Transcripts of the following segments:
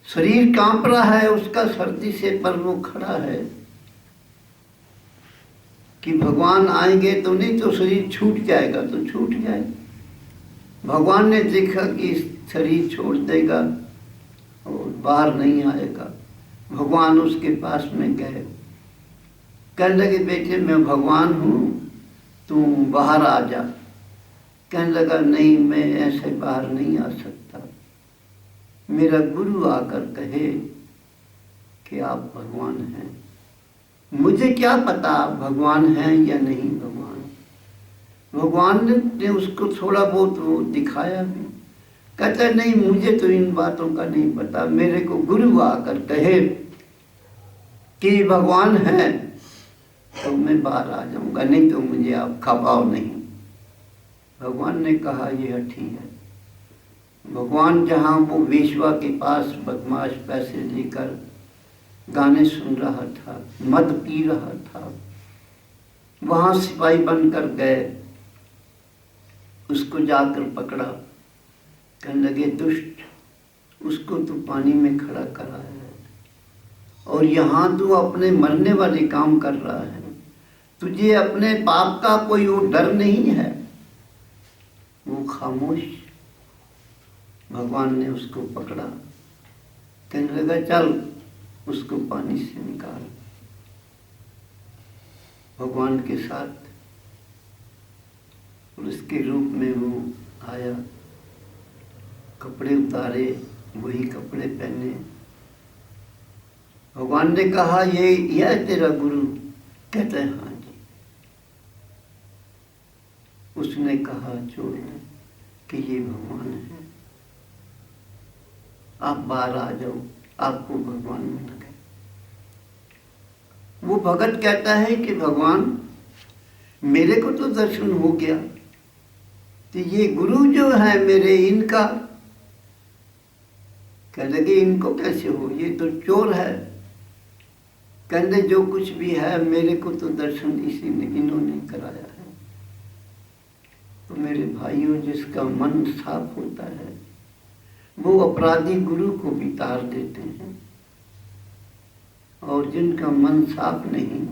शरीर कांप रहा है उसका सर्दी से, पर वो खड़ा है कि भगवान आएंगे तो नहीं तो शरीर छूट जाएगा तो छूट जाए। भगवान ने देखा कि शरीर छोड़ देगा और बाहर नहीं आएगा। भगवान उसके पास में गए, कहने लगे बेटे मैं भगवान हूँ, तू बाहर आ जा। कहने लगा नहीं, मैं ऐसे बाहर नहीं आ सकता, मेरा गुरु आकर कहे कि आप भगवान हैं। मुझे क्या पता आप भगवान हैं या नहीं भगवान। भगवान ने उसको थोड़ा बहुत वो दिखाया भी। कहता नहीं, मुझे तो इन बातों का नहीं पता, मेरे को गुरु आकर कहे कि भगवान है तो मैं बाहर आ जाऊंगा, नहीं तो मुझे आप खपाओ नहीं। भगवान ने कहा यह ठीक है। भगवान जहाँ वो वेश्वा के पास बदमाश पैसे लेकर गाने सुन रहा था, मद पी रहा था, वहाँ सिपाही बनकर गए, उसको जाकर पकड़ा। कहने लगे दुष्ट, उसको तो पानी में खड़ा कराया है और यहाँ तू अपने मरने वाले काम कर रहा है, तुझे अपने पाप का कोई वो डर नहीं है। वो खामोश। भगवान ने उसको पकड़ा, कहने लगा चल उसको पानी से निकाल। भगवान के साथ उसके रूप में वो आया, कपड़े उतारे, वही कपड़े पहने। भगवान ने कहा यह है तेरा गुरु। कहते हैं हाँ जी। उसने कहा छोड़ दे कि ये भगवान है, आप बाहर आ जाओ, आपको भगवान मिल गए। वो भगत कहता है कि भगवान मेरे को तो दर्शन हो गया, तो ये गुरु जो है मेरे, इनका कह लगे इनको कैसे हो, ये तो चोर है। कहने जो कुछ भी है मेरे को तो दर्शन इसी ने, इन्होंने कराया है। तो मेरे भाइयों, जिसका मन साफ होता है वो अपराधी गुरु को भी तार देते हैं, और जिनका मन साफ नहीं,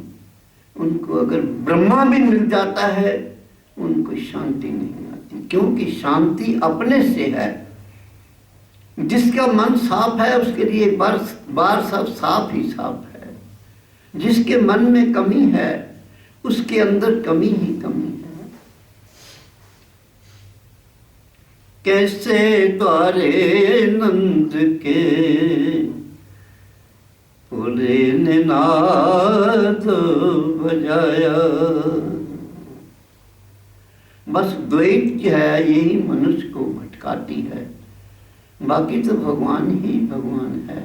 उनको अगर ब्रह्मा भी मिल जाता है उनको शांति नहीं आती, क्योंकि शांति अपने से है। जिसका मन साफ है उसके लिए बार सब साफ ही साफ है। जिसके मन में कमी है उसके अंदर कमी ही कमी है। कैसे द्वारे नंद के फूले ने नाद बजाया। बस द्वैत जो है यही मनुष्य को भटकाती है, बाकी तो भगवान ही भगवान है।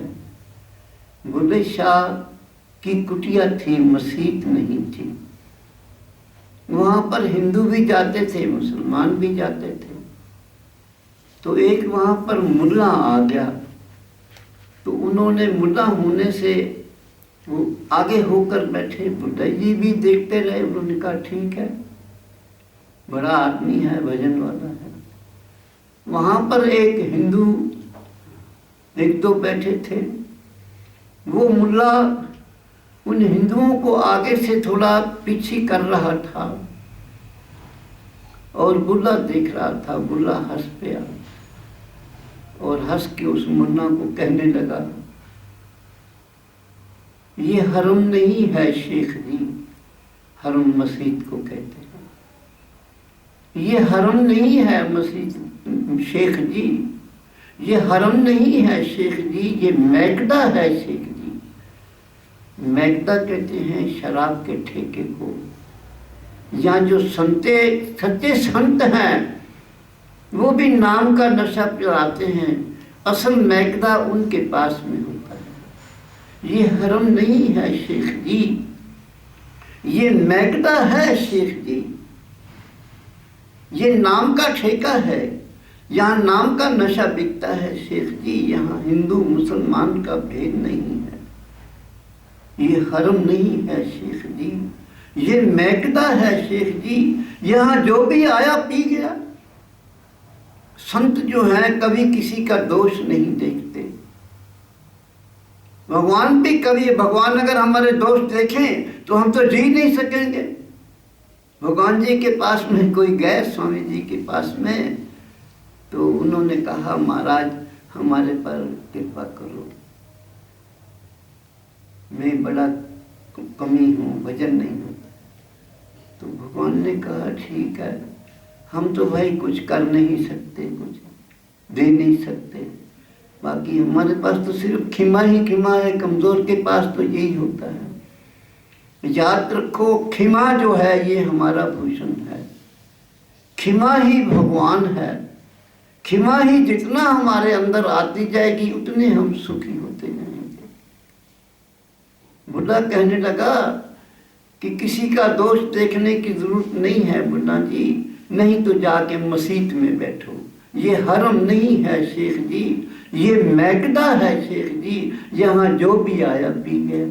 बुल्ले शाह की कुटिया थी, मस्जिद नहीं थी। वहाँ पर हिंदू भी जाते थे, मुसलमान भी जाते थे। तो एक वहाँ पर मुल्ला आ गया, तो उन्होंने मुल्ला होने से वो आगे होकर बैठे, बुड्ढा जी भी देखते रहे। उन्होंने कहा ठीक है, बड़ा आदमी है, भजन वाला है। वहाँ पर एक हिंदू एक दो बैठे थे। वो मुल्ला उन हिंदुओं को आगे से थोड़ा पीछे कर रहा था और बुल्ला देख रहा था। बुल्ला हंस पिया और हंस के उस मुन्ना को कहने लगा, ये हरम नहीं है शेख जी, हरम मस्जिद को कहते हैं। ये हरम नहीं है मस्जिद शेख जी, ये हरम नहीं है शेख जी, ये मैकदा है शेख जी। मैकदा कहते हैं शराब के ठेके को। यहाँ जो सच्चे संत हैं वो भी नाम का नशा पिलाते हैं, असल मैकदा उनके पास में होता है। ये हरम नहीं है शेख जी, ये मैकदा है शेख जी। ये नाम का ठेका है, यहाँ नाम का नशा बिकता है शेख जी। यहाँ हिंदू मुसलमान का भेद नहीं है। ये हरम नहीं है शेख जी, ये मैकदा है शेख जी। यहाँ जो भी आया पी गया। संत जो हैं कभी किसी का दोष नहीं देखते। भगवान भी कभी, भगवान अगर हमारे दोस्त देखें तो हम तो जी नहीं सकेंगे। भगवान जी के पास में कोई गए, स्वामी जी के पास में, तो उन्होंने कहा महाराज हमारे पर कृपा करो, मैं बड़ा कमी हूँ, वजन नहीं होता। तो भगवान ने कहा ठीक है, हम तो भाई कुछ कर नहीं सकते, कुछ दे नहीं सकते, बाकी हमारे पास तो सिर्फ खिमा ही खिमा है, कमजोर के पास तो यही होता है। याद रखो खिमा जो है ये हमारा भूषण है, खिमा ही भगवान है, खिमा ही जितना हमारे अंदर आती जाएगी उतने हम सुखी होते जाएंगे। बुढ़ा कहने लगा कि किसी का दोष देखने की जरूरत नहीं है बुढ़ा जी, नहीं तो जाके मस्जिद में बैठो, ये हरम नहीं है शेख जी, ये मैकदा है शेख जी, यहाँ जो भी आया पी गया।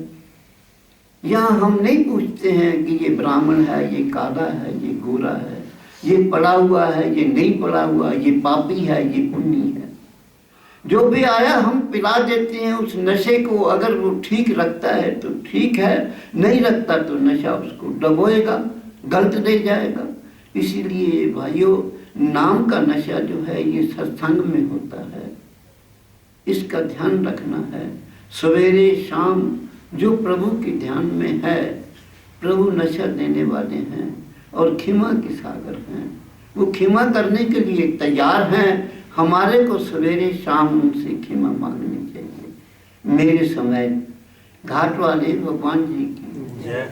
यहाँ हम नहीं पूछते हैं कि ये ब्राह्मण है, ये काला है, ये गोरा है, ये पढ़ा हुआ है, ये नहीं पढ़ा हुआ, ये पापी है, ये पुण्य है। जो भी आया हम पिला देते हैं उस नशे को, अगर वो ठीक रखता है तो ठीक है, नहीं रखता तो नशा उसको डबोएगा, गलत ले जाएगा। इसीलिए भाइयों नाम का नशा जो है ये सत्संग में होता है, इसका ध्यान रखना है। सवेरे शाम जो प्रभु के ध्यान में है, प्रभु नशा देने वाले हैं और खिमा के सागर हैं, वो खिमा करने के लिए तैयार हैं। हमारे को सवेरे शाम उनसे खिमा मांगनी चाहिए। मेरे समय घाट वाले भगवान जी की जय,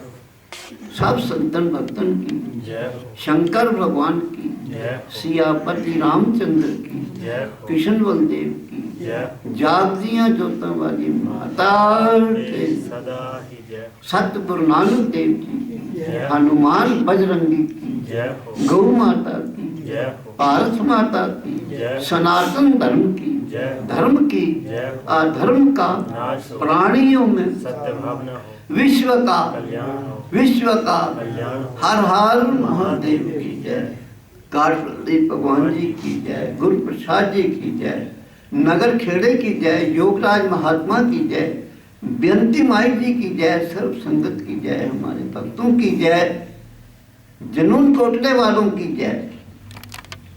सब संतन भक्तन की जय, शंकर भगवान की जय, सियापति रामचंद्र की जय, कृष्ण बलदेव की जय, जागदियां जोतों वाली माता के सदा ही जय, सत गुरु नानक देव जी की जय, हनुमान बजरंगी की जय, गौ माता की जय, पारस माता की जय, सनातन धर्म की जय, धर्म की जय, अधर्म का प्राणियों में सत्य भावना हो, विश्व का कल्याण हो, विश्व का कल्याण, हर हर महादेव की जय, काठवल्ली भगवान जी की जय, गुरु प्रसाद जी की जय, नगर खेड़े की जय, योगराज महात्मा की जय, बेनती माई जी की जय, सर्व संगत की जय, हमारे भक्तों की जय, जुनून कोटले वालों की जय।